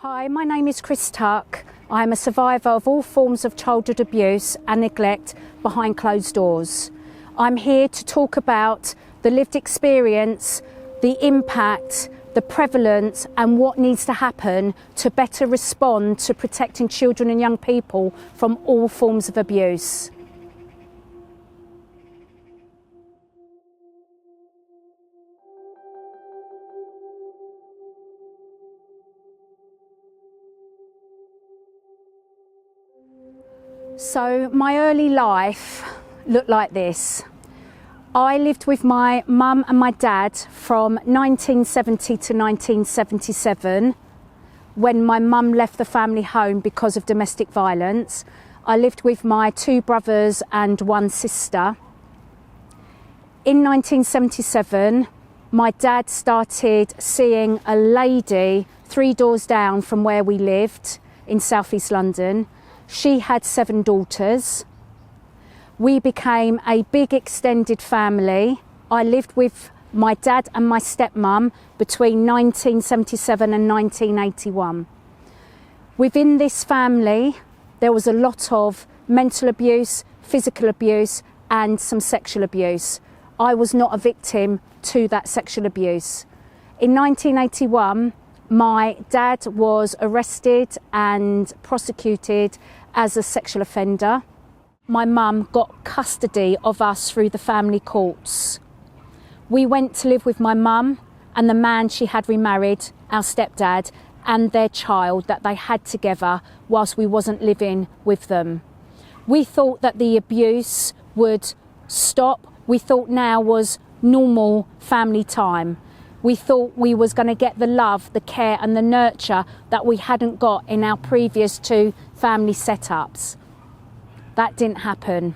Hi, my name is Chris Tuck. I am a survivor of all forms of childhood abuse and neglect behind closed doors. I'm here to talk about the lived experience, the impact, the prevalence and what needs to happen to better respond to protecting children and young people from all forms of abuse. So my early life looked like this. I lived with my mum and my dad from 1970 to 1977 when my mum left the family home because of domestic violence. I lived with my two brothers and one sister. In 1977, my dad started seeing a lady 3 doors down from where we lived in South East London. She had 7 daughters. We became a big extended family. I lived with my dad and my stepmum between 1977 and 1981. Within this family, there was a lot of mental abuse, physical abuse, and some sexual abuse. I was not a victim to that sexual abuse. In 1981, my dad was arrested and prosecuted as a sexual offender. My mum got custody of us through the family courts. We went to live with my mum and the man she had remarried, our stepdad, and their child that they had together whilst we wasn't living with them. We thought that the abuse would stop. We thought now was normal family time. We thought we was going to get the love, the care and the nurture that we hadn't got in our previous 2 family setups. That didn't happen.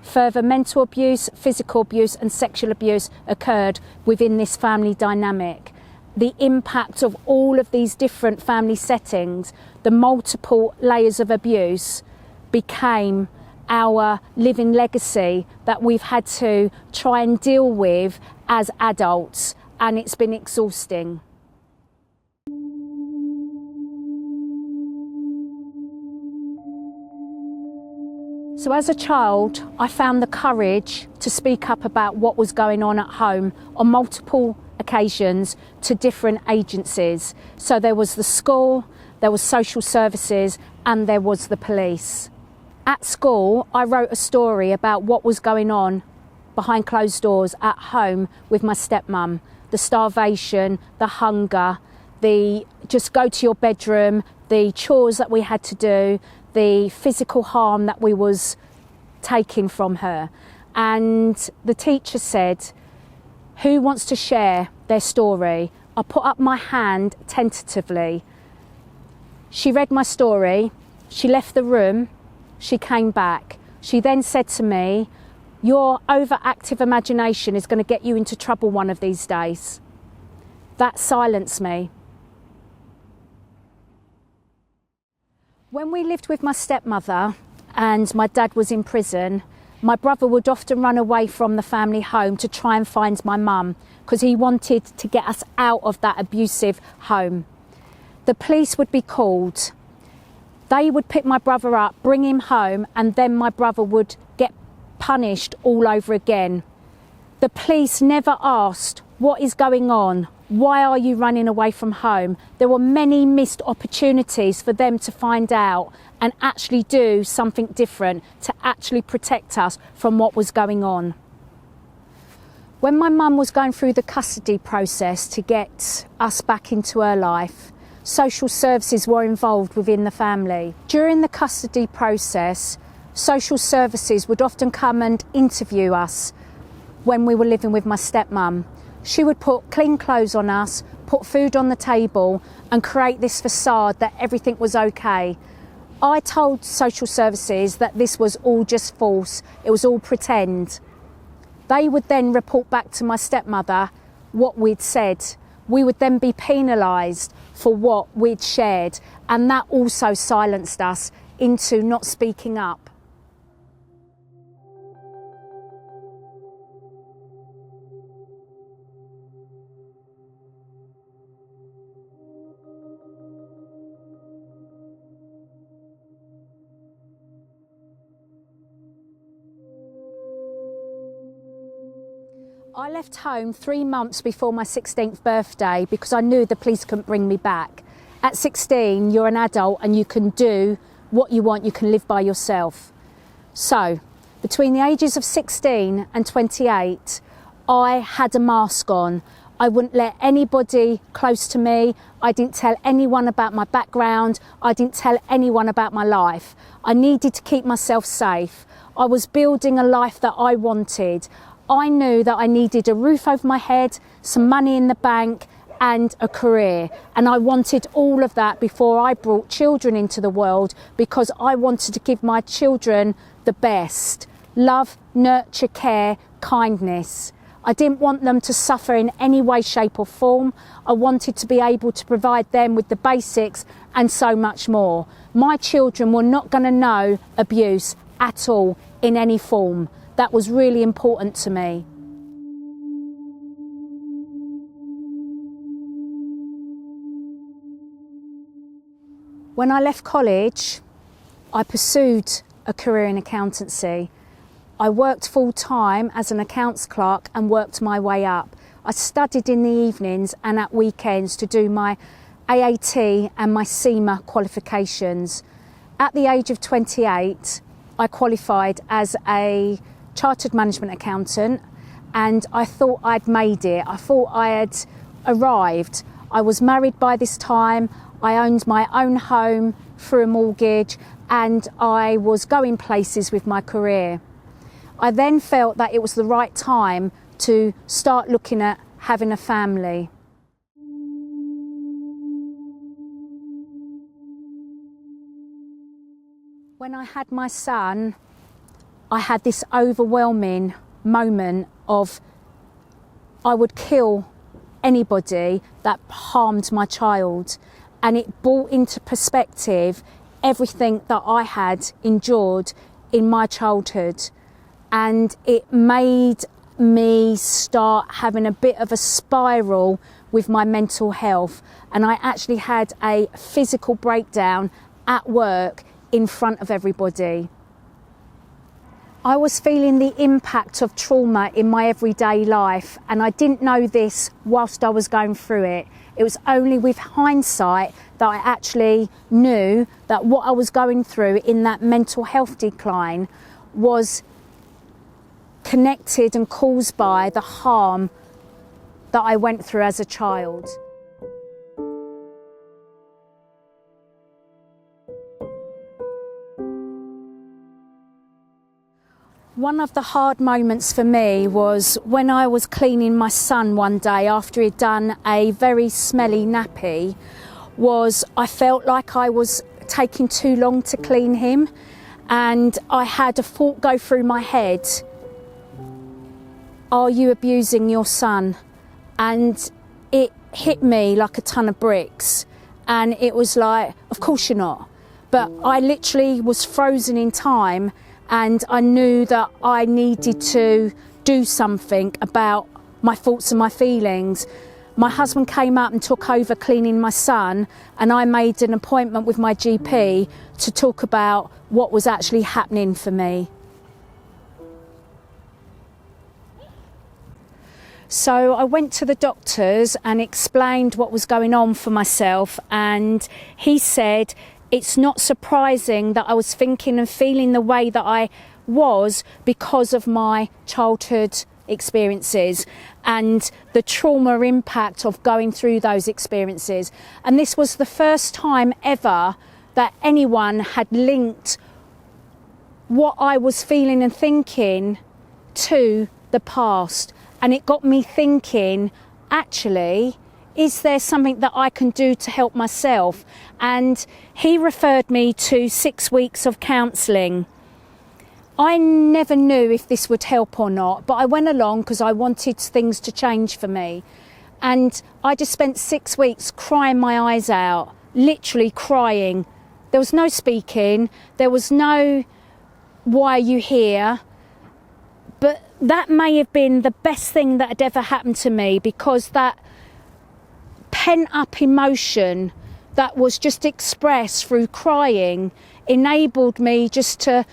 Further mental abuse, physical abuse and sexual abuse occurred within this family dynamic. The impact of all of these different family settings, the multiple layers of abuse, became our living legacy that we've had to try and deal with as adults, and it's been exhausting. So as a child, I found the courage to speak up about what was going on at home on multiple occasions to different agencies. So there was the school, there was social services, and there was the police. At school, I wrote a story about what was going on behind closed doors at home with my stepmum. The starvation, the hunger, the just go to your bedroom, the chores that we had to do, the physical harm that we was taking from her. And the teacher said, who wants to share their story? I put up my hand tentatively. She read my story, she left the room, she came back. She then said to me, your overactive imagination is going to get you into trouble one of these days. That silenced me. When we lived with my stepmother and my dad was in prison, my brother would often run away from the family home to try and find my mum because he wanted to get us out of that abusive home. The police would be called. They would pick my brother up, bring him home, and then my brother would get punished all over again. The police never asked, what is going on? Why are you running away from home? There were many missed opportunities for them to find out and actually do something different to actually protect us from what was going on. When my mum was going through the custody process to get us back into her life, social services were involved within the family. During the custody process, social services would often come and interview us when we were living with my stepmum. She would put clean clothes on us, put food on the table and create this facade that everything was okay. I told social services that this was all just false, it was all pretend. They would then report back to my stepmother what we'd said. We would then be penalised for what we'd shared, and that also silenced us into not speaking up. I left home 3 months before my 16th birthday because I knew the police couldn't bring me back. At 16, you're an adult and you can do what you want, you can live by yourself. So, between the ages of 16 and 28, I had a mask on. I wouldn't let anybody close to me. I didn't tell anyone about my background. I didn't tell anyone about my life. I needed to keep myself safe. I was building a life that I wanted. I knew that I needed a roof over my head, some money in the bank, and a career. And I wanted all of that before I brought children into the world, because I wanted to give my children the best. Love, nurture, care, kindness. I didn't want them to suffer in any way, shape or form. I wanted to be able to provide them with the basics and so much more. My children were not going to know abuse at all in any form. That was really important to me. When I left college, I pursued a career in accountancy. I worked full-time as an accounts clerk and worked my way up. I studied in the evenings and at weekends to do my AAT and my CIMA qualifications. At the age of 28, I qualified as a chartered management accountant, and I thought I'd made it. I thought I had arrived. I was married by this time. I owned my own home through a mortgage, and I was going places with my career. I then felt that it was the right time to start looking at having a family. When I had my son, I had this overwhelming moment of I would kill anybody that harmed my child, and it brought into perspective everything that I had endured in my childhood. And it made me start having a bit of a spiral with my mental health. And I actually had a physical breakdown at work in front of everybody. I was feeling the impact of trauma in my everyday life, and I didn't know this whilst I was going through it. It was only with hindsight that I actually knew that what I was going through in that mental health decline was connected and caused by the harm that I went through as a child. One of the hard moments for me was when I was cleaning my son one day after he'd done a very smelly nappy. I felt like I was taking too long to clean him, and I had a thought go through my head: are you abusing your son? And it hit me like a ton of bricks, and it was like, of course you're not. But I literally was frozen in time, and I knew that I needed to do something about my thoughts and my feelings. My husband came up and took over cleaning my son, and I made an appointment with my GP to talk about what was actually happening for me. So I went to the doctors and explained what was going on for myself, and he said it's not surprising that I was thinking and feeling the way that I was because of my childhood experiences and the trauma impact of going through those experiences. And this was the first time ever that anyone had linked what I was feeling and thinking to the past. And it got me thinking, actually, is there something that I can do to help myself? And he referred me to 6 weeks of counselling. I never knew if this would help or not, but I went along because I wanted things to change for me. And I just spent 6 weeks crying my eyes out, literally crying. There was no speaking, there was no why are you here? But that may have been the best thing that had ever happened to me, because that pent-up emotion that was just expressed through crying enabled me just to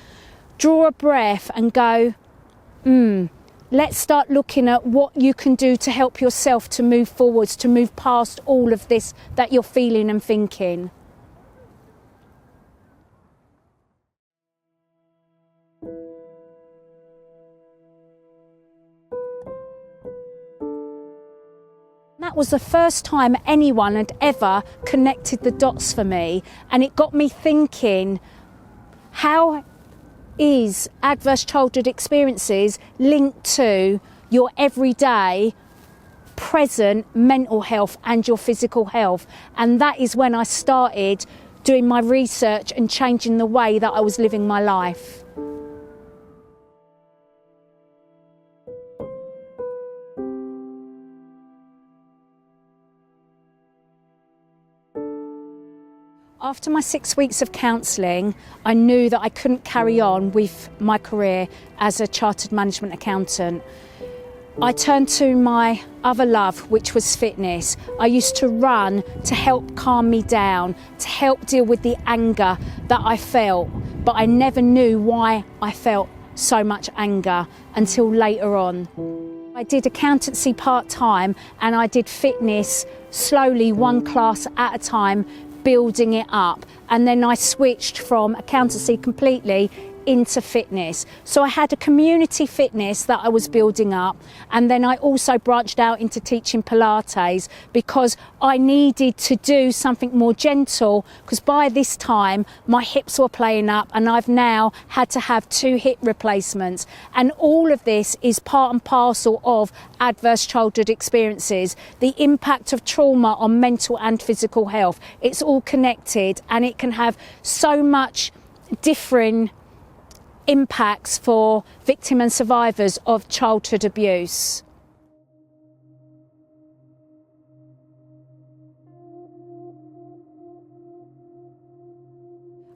draw a breath and go, let's start looking at what you can do to help yourself to move forwards, to move past all of this that you're feeling and thinking. That was the first time anyone had ever connected the dots for me, and it got me thinking, how is adverse childhood experiences linked to your everyday present mental health and your physical health? And that is when I started doing my research and changing the way that I was living my life. After my 6 weeks of counselling, I knew that I couldn't carry on with my career as a chartered management accountant. I turned to my other love, which was fitness. I used to run to help calm me down, to help deal with the anger that I felt, but I never knew why I felt so much anger until later on. I did accountancy part-time and I did fitness slowly, one class at a time, building it up, and then I switched from accountancy completely into fitness. So I had a community fitness that I was building up, and then I also branched out into teaching Pilates because I needed to do something more gentle, because by this time my hips were playing up and I've now had to have 2 hip replacements. And all of this is part and parcel of adverse childhood experiences, the impact of trauma on mental and physical health. It's all connected, and it can have so much different impacts for victims and survivors of childhood abuse.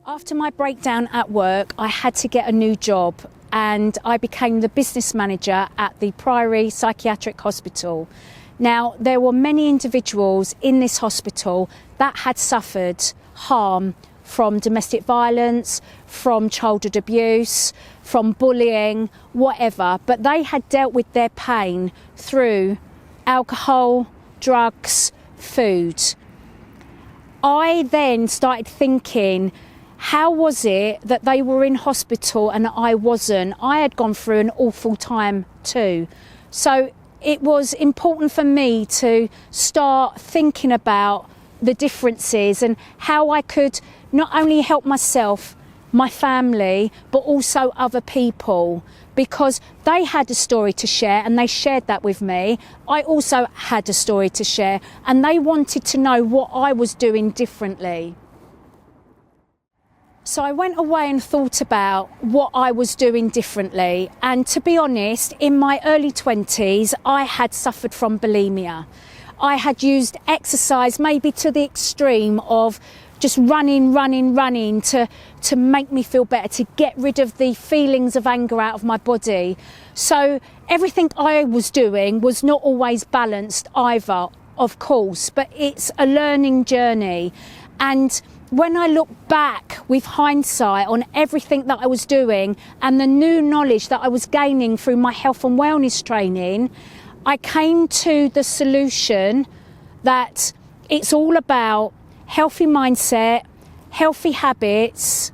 After my breakdown at work, I had to get a new job, and I became the business manager at the Priory Psychiatric Hospital. Now, there were many individuals in this hospital that had suffered harm from domestic violence, from childhood abuse, from bullying, whatever, but they had dealt with their pain through alcohol, drugs, food. I then started thinking, how was it that they were in hospital and I wasn't? I had gone through an awful time too. So it was important for me to start thinking about the differences and how I could not only help myself, my family, but also other people, because they had a story to share and they shared that with me. I also had a story to share, and they wanted to know what I was doing differently. So I went away and thought about what I was doing differently. And to be honest, in my early 20s, I had suffered from bulimia. I had used exercise maybe to the extreme of just running to make me feel better, to get rid of the feelings of anger out of my body. So everything I was doing was not always balanced either, of course, but it's a learning journey. And when I look back with hindsight on everything that I was doing and the new knowledge that I was gaining through my health and wellness training, I came to the solution that it's all about healthy mindset, healthy habits,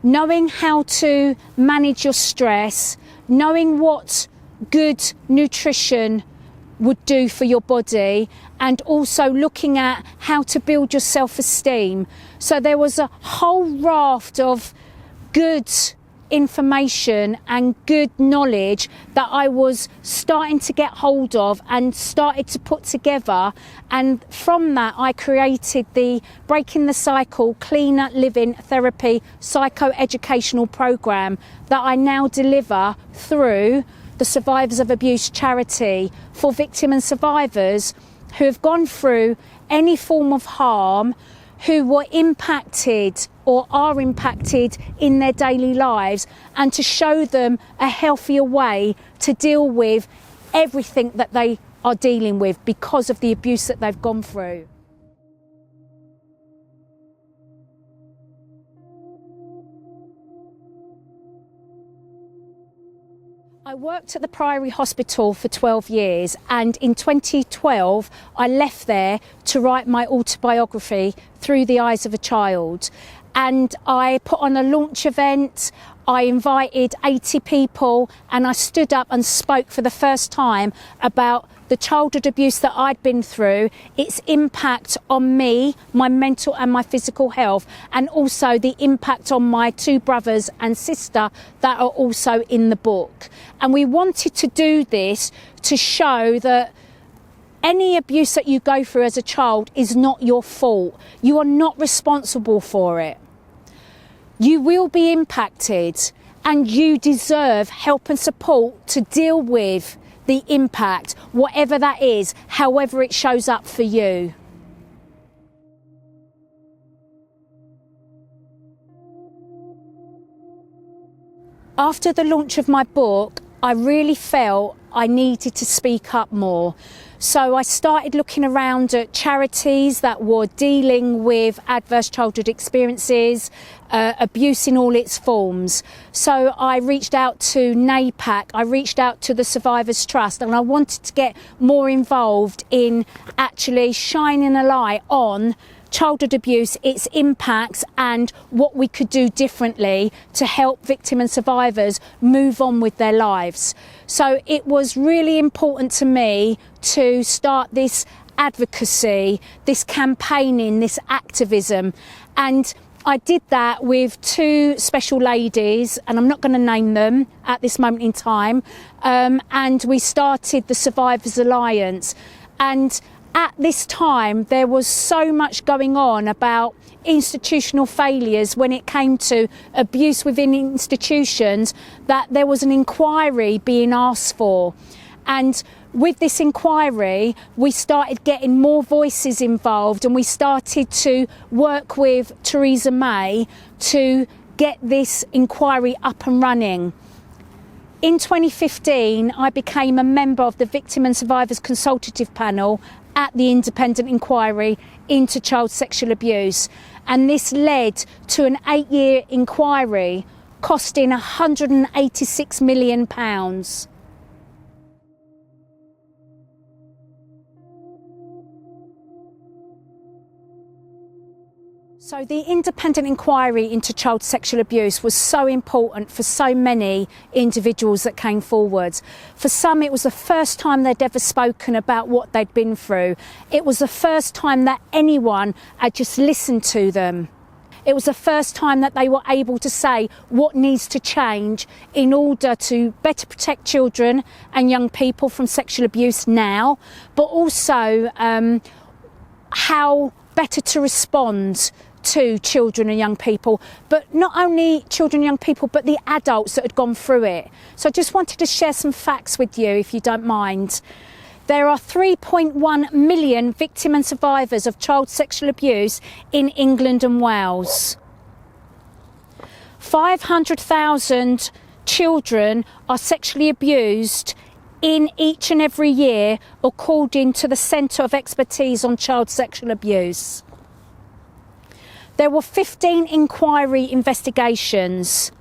knowing how to manage your stress, knowing what good nutrition would do for your body, and also looking at how to build your self-esteem. So there was a whole raft of good information and good knowledge that I was starting to get hold of and started to put together, and from that I created the Breaking the Cycle Cleaner Living Therapy psychoeducational program that I now deliver through the Survivors of Abuse charity for victims and survivors who have gone through any form of harm, who were impacted or are impacted in their daily lives, and to show them a healthier way to deal with everything that they are dealing with because of the abuse that they've gone through. I worked at the Priory Hospital for 12 years, and in 2012 I left there to write my autobiography, Through the Eyes of a Child. And I put on a launch event. I invited 80 people and I stood up and spoke for the first time about the childhood abuse that I'd been through, its impact on me, my mental and my physical health, and also the impact on my two brothers and sister that are also in the book. And we wanted to do this to show that any abuse that you go through as a child is not your fault. You are not responsible for it. You will be impacted and you deserve help and support to deal with the impact, whatever that is, however it shows up for you. After the launch of my book, I really felt I needed to speak up more. So I started looking around at charities that were dealing with adverse childhood experiences, abuse in all its forms. So I reached out to NAPAC, I reached out to the Survivors Trust, and I wanted to get more involved in actually shining a light on childhood abuse, its impacts, and what we could do differently to help victims and survivors move on with their lives. So it was really important to me to start this advocacy, this campaigning, this activism. And I did that with two special ladies, and I'm not going to name them at this moment in time. And we started the Survivors Alliance. And at this time, there was so much going on about institutional failures when it came to abuse within institutions that there was an inquiry being asked for. And with this inquiry, we started getting more voices involved, and we started to work with Theresa May to get this inquiry up and running. In 2015, I became a member of the Victim and Survivors Consultative Panel at the Independent Inquiry into Child Sexual Abuse, and this led to an 8-year inquiry costing £186 million. So the independent inquiry into child sexual abuse was so important for so many individuals that came forward. For some, it was the first time they'd ever spoken about what they'd been through. It was the first time that anyone had just listened to them. It was the first time that they were able to say what needs to change in order to better protect children and young people from sexual abuse now, but also how better to respond to children and young people, but not only children and young people, but the adults that had gone through it. So I just wanted to share some facts with you, if you don't mind. There are 3.1 million victims and survivors of child sexual abuse in England and Wales. 500,000 children are sexually abused in each and every year, according to the Centre of Expertise on Child Sexual Abuse. There were 15 inquiry investigations.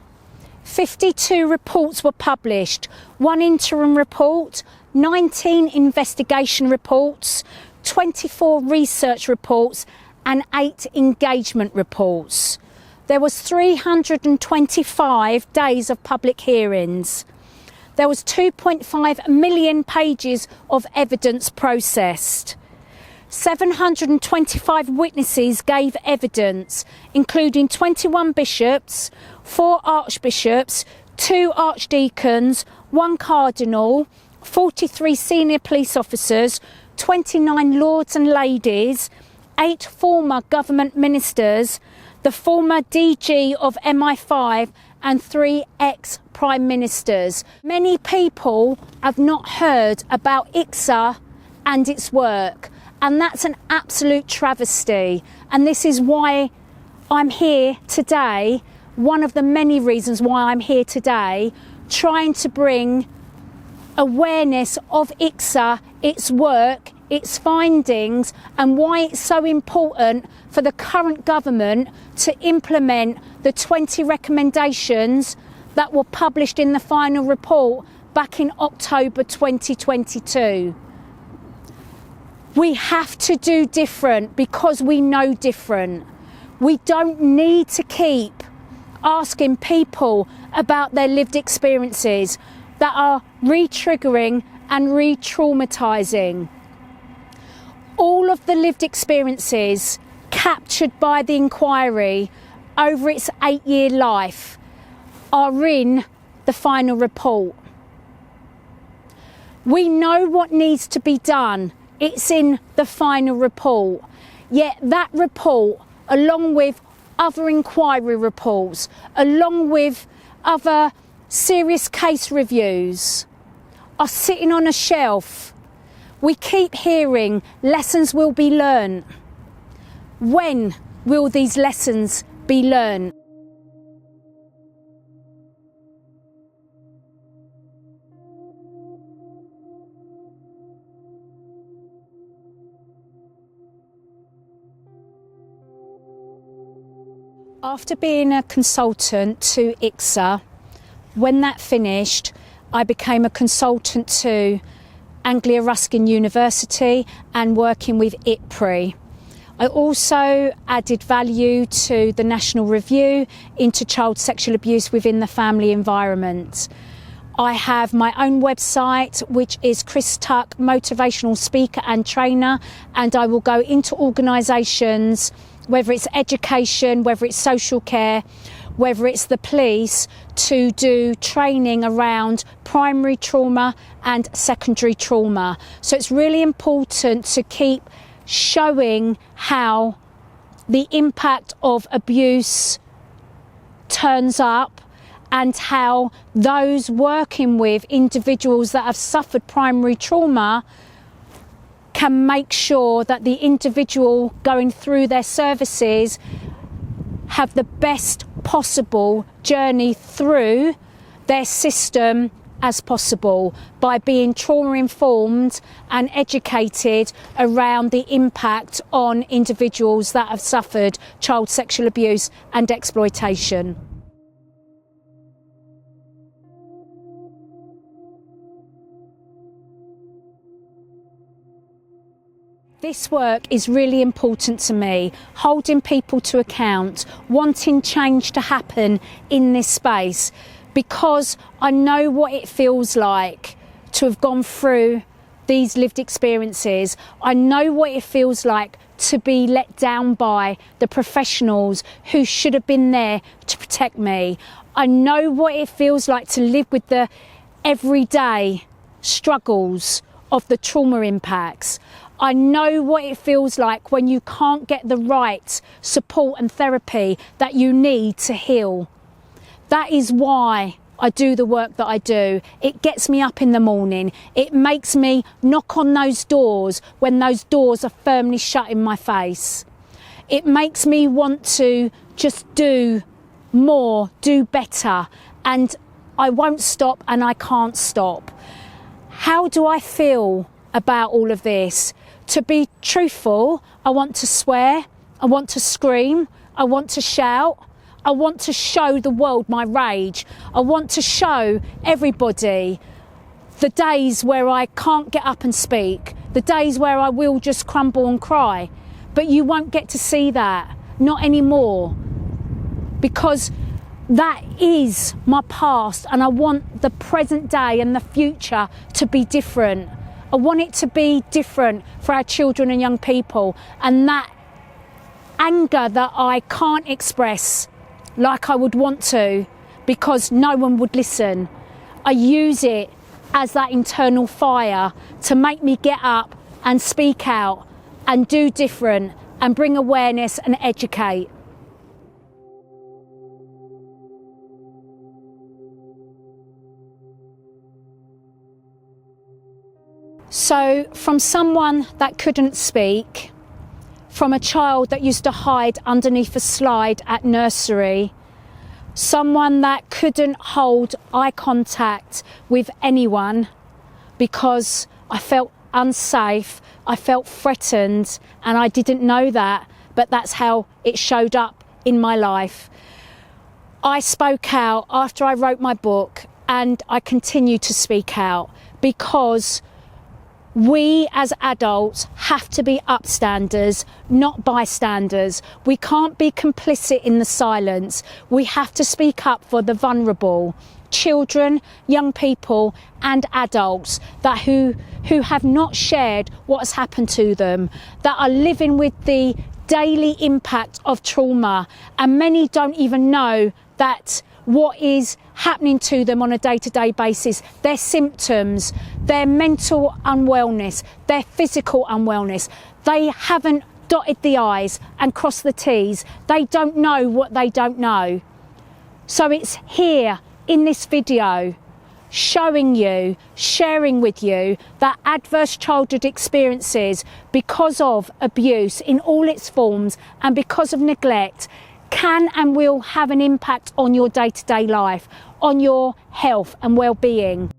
52 reports were published, 1 interim report, 19 investigation reports, 24 research reports, and 8 engagement reports. There was 325 days of public hearings. There was 2.5 million pages of evidence processed. 725 witnesses gave evidence, including 21 bishops, 4 archbishops, 2 archdeacons, 1 cardinal, 43 senior police officers, 29 lords and ladies, 8 former government ministers, the former DG of MI5, and 3 ex-prime ministers. Many people have not heard about IICSA and its work, and that's an absolute travesty. And this is why I'm here today, one of the many reasons why I'm here today, trying to bring awareness of IICSA, its work, its findings, and why it's so important for the current government to implement the 20 recommendations that were published in the final report back in October 2022. We have to do different because we know different. We don't need to keep asking people about their lived experiences that are re-triggering and re-traumatising. All of the lived experiences captured by the inquiry over its 8-year life are in the final report. We know what needs to be done. It's in the final report. Yet that report, along with other inquiry reports, along with other serious case reviews, are sitting on a shelf. We keep hearing lessons will be learned. When will these lessons be learned? After being a consultant to IICSA, when that finished, I became a consultant to Anglia Ruskin University and working with IPRI. I also added value to the National Review into child sexual abuse within the family environment. I have my own website, which is Chris Tuck, motivational speaker and trainer, and I will go into organisations, whether it's education, whether it's social care, whether it's the police, to do training around primary trauma and secondary trauma. So it's really important to keep showing how the impact of abuse turns up and how those working with individuals that have suffered primary trauma can make sure that the individual going through their services have the best possible journey through their system as possible by being trauma informed and educated around the impact on individuals that have suffered child sexual abuse and exploitation. This work is really important to me, holding people to account, wanting change to happen in this space, because I know what it feels like to have gone through these lived experiences. I know what it feels like to be let down by the professionals who should have been there to protect me. I know what it feels like to live with the everyday struggles of the trauma impacts. I know what it feels like when you can't get the right support and therapy that you need to heal. That is why I do the work that I do. It gets me up in the morning. It makes me knock on those doors when those doors are firmly shut in my face. It makes me want to just do more, do better, and I won't stop and I can't stop. How do I feel about all of this? To be truthful, I want to swear, I want to scream, I want to shout, I want to show the world my rage. I want to show everybody the days where I can't get up and speak, the days where I will just crumble and cry. But you won't get to see that, not anymore, because that is my past and I want the present day and the future to be different. I want it to be different for our children and young people, and that anger that I can't express like I would want to because no one would listen, I use it as that internal fire to make me get up and speak out and do different and bring awareness and educate. So from someone that couldn't speak, from a child that used to hide underneath a slide at nursery, someone that couldn't hold eye contact with anyone because I felt unsafe, I felt threatened, and I didn't know that, but that's how it showed up in my life. I spoke out after I wrote my book and I continue to speak out because we as adults have to be upstanders, not bystanders. We can't be complicit in the silence. We have to speak up for the vulnerable, children, young people and adults that who have not shared what has happened to them, that are living with the daily impact of trauma, and many don't even know that what is happening to them on a day-to-day basis, their symptoms, their mental unwellness, their physical unwellness. They haven't dotted the I's and crossed the T's. They don't know what they don't know. So it's here in this video showing you, sharing with you that adverse childhood experiences because of abuse in all its forms and because of neglect can and will have an impact on your day-to-day life, on your health and well-being.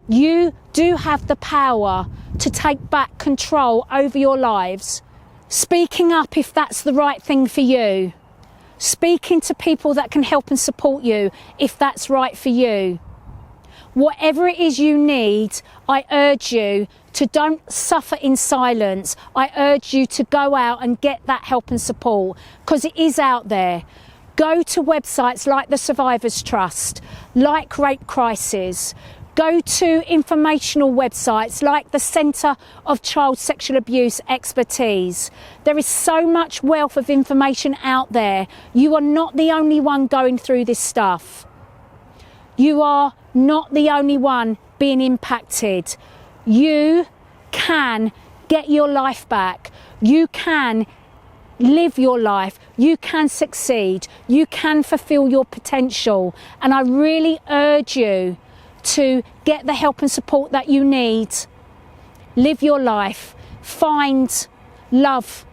You do have the power to take back control over your lives, speaking up if that's the right thing for you, speaking to people that can help and support you if that's right for you. Whatever it is you need, I urge you to don't suffer in silence. I urge you to go out and get that help and support, because it is out there. Go to websites like the Survivors Trust, like Rape Crisis. Go to informational websites like the Centre of Child Sexual Abuse Expertise. There is so much wealth of information out there. You are not the only one going through this stuff. You are not the only one being impacted. You can get your life back. You can live your life. You can succeed. You can fulfill your potential. And I really urge you to get the help and support that you need. Live your life. Find love,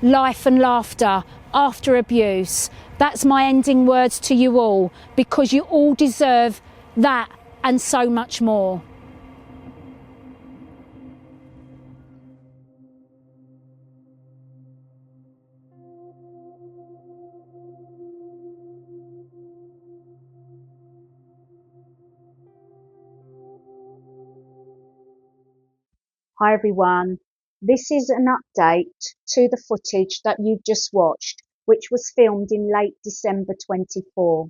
life and laughter after abuse. That's my ending words to you all, because you all deserve that and so much more. Hi everyone, this is an update to the footage that you've just watched, which was filmed in late December 24.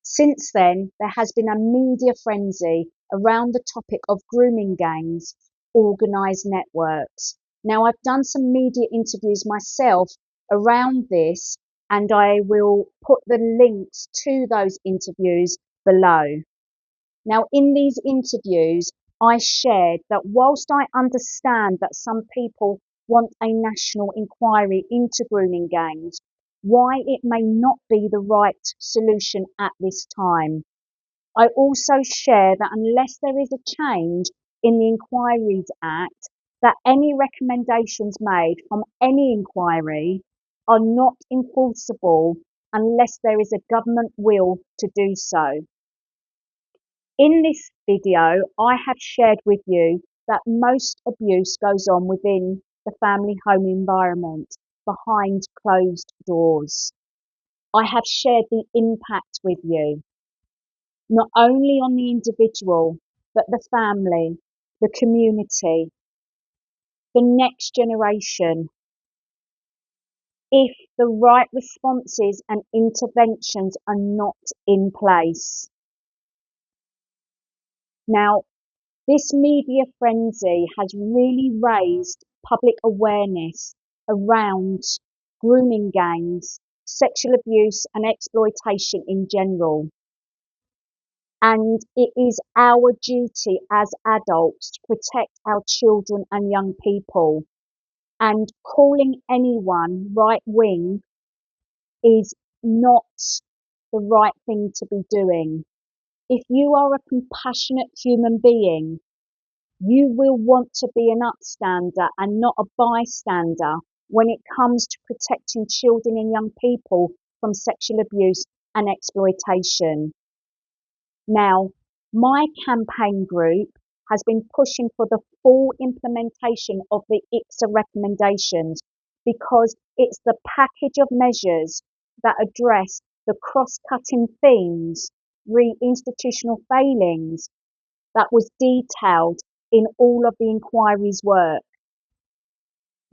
Since then, there has been a media frenzy around the topic of grooming gangs, organised networks. Now, I've done some media interviews myself around this, and I will put the links to those interviews below. Now, in these interviews, I shared that whilst I understand that some people want a national inquiry into grooming gangs, why it may not be the right solution at this time. I also share that unless there is a change in the Inquiries Act, that any recommendations made from any inquiry are not enforceable unless there is a government will to do so. In this video, I have shared with you that most abuse goes on within the family home environment, behind closed doors. I have shared the impact with you, not only on the individual, but the family, the community, the next generation, if the right responses and interventions are not in place. Now, this media frenzy has really raised public awareness around grooming gangs, sexual abuse and exploitation in general. And it is our duty as adults to protect our children and young people. And calling anyone right wing is not the right thing to be doing. If you are a compassionate human being, you will want to be an upstander and not a bystander when it comes to protecting children and young people from sexual abuse and exploitation. Now, my campaign group has been pushing for the full implementation of the IICSA recommendations, because it's the package of measures that address the cross-cutting themes, re-institutional failings that was detailed in all of the inquiry's work.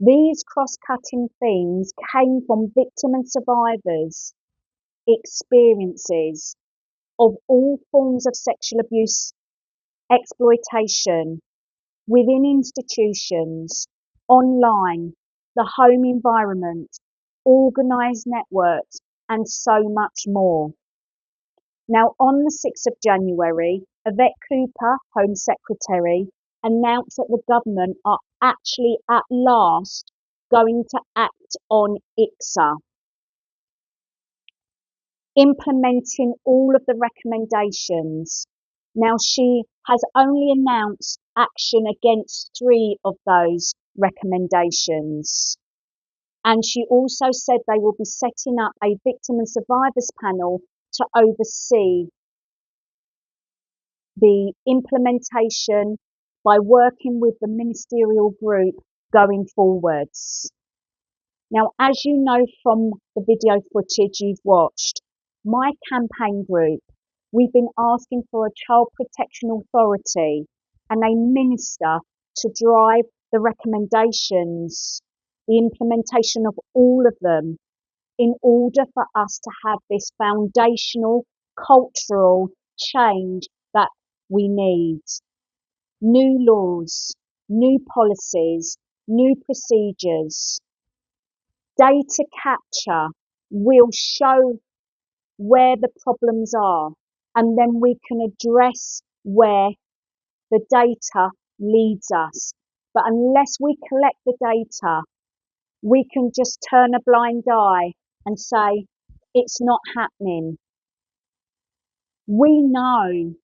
These cross-cutting themes came from victim and survivors' experiences of all forms of sexual abuse, exploitation, within institutions, online, the home environment, organised networks, and so much more. Now, on the 6th of January, Yvette Cooper, Home Secretary, announced that the government are actually at last going to act on IICSA, implementing all of the recommendations. Now, she has only announced action against 3 of those recommendations. And she also said they will be setting up a victim and survivors panel to oversee the implementation by working with the ministerial group going forwards. Now, as you know from the video footage you've watched, my campaign group, we've been asking for a child protection authority and a minister to drive the recommendations, the implementation of all of them, in order for us to have this foundational cultural change that we need. New laws, new policies, new procedures. Data capture will show where the problems are, and then we can address where the data leads us. But unless we collect the data, we can just turn a blind eye and say, it's not happening. We know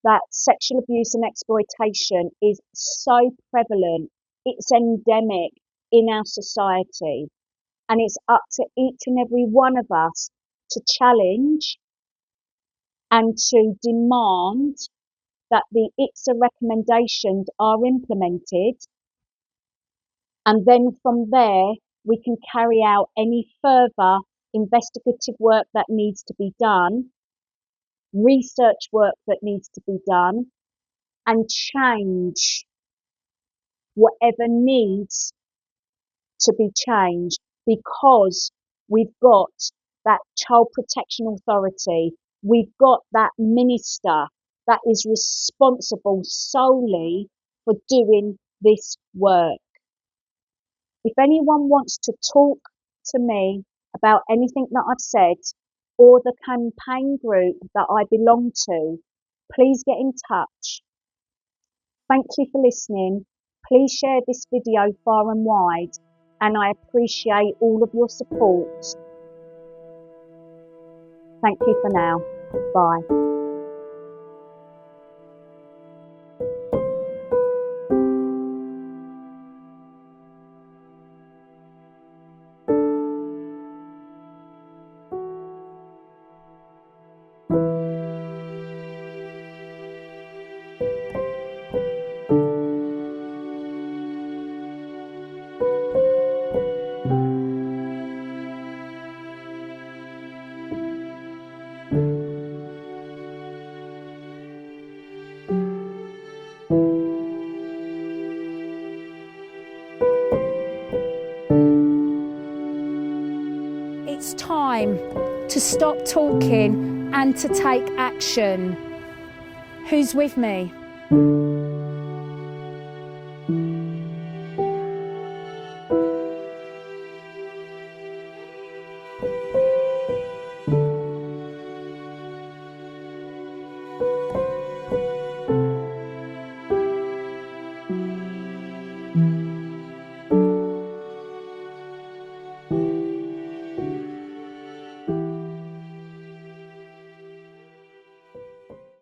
that sexual abuse and exploitation is so prevalent, it's endemic in our society. And it's up to each and every one of us to challenge and to demand that the IICSA recommendations are implemented. And then from there, we can carry out any further investigative work that needs to be done, research work that needs to be done, and change whatever needs to be changed, because we've got that child protection authority, we've got that minister that is responsible solely for doing this work. If anyone wants to talk to me about anything that I've said, or the campaign group that I belong to, please get in touch. Thank you for listening. Please share this video far and wide, and I appreciate all of your support. Thank you for now. Bye. It's time to stop talking and to take action. Who's with me?